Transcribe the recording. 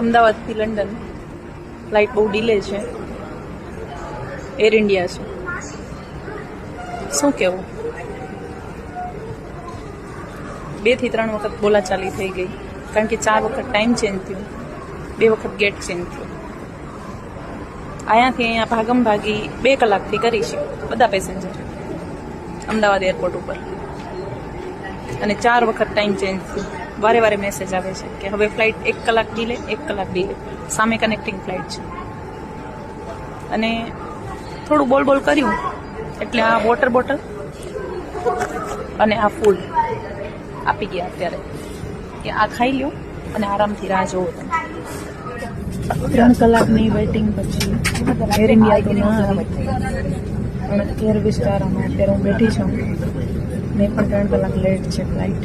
અમદાવાદથી London flight બહુ delay છે. એર ઇન્ડિયા છે. શું કહેવું, 2 થી 3 વખત બોલાચાલી થઈ ગઈ, કારણ કે 4 વખત ટાઈમ ચેન્જ થયો, 2 વખત ગેટ ચેન્જ થયો. અહીંયાથી અહીંયા ભાગમ ભાગી 2 કલાકથી કરી છે બધા પેસેન્જર અમદાવાદ એરપોર્ટ ઉપર, અને 4 વખત ટાઈમ ચેન્જ થયો. વારે વારે મેસેજ આવે છે કે હવે ફ્લાઇટ 1 કલાક ડીલે, 1 કલાક ડીલે. સામે કનેક્ટિંગ ફ્લાઇટ છે. અને થોડું બોલ કર્યું એટલે આ વોટર બોટલ અને આ ફૂડ આપી ગયા અત્યારે કે આ ખાઈ લ્યો અને આરામથી રાહ જોવો તમે. 3 કલાકની વેઇટિંગ પછી એર ઇન્ડિયા તો ના આવી, પણ એર વિસ્તારમાં અત્યારે હું બેઠી છું. મેં પણ 3 કલાક લેટ છે ફ્લાઇટ.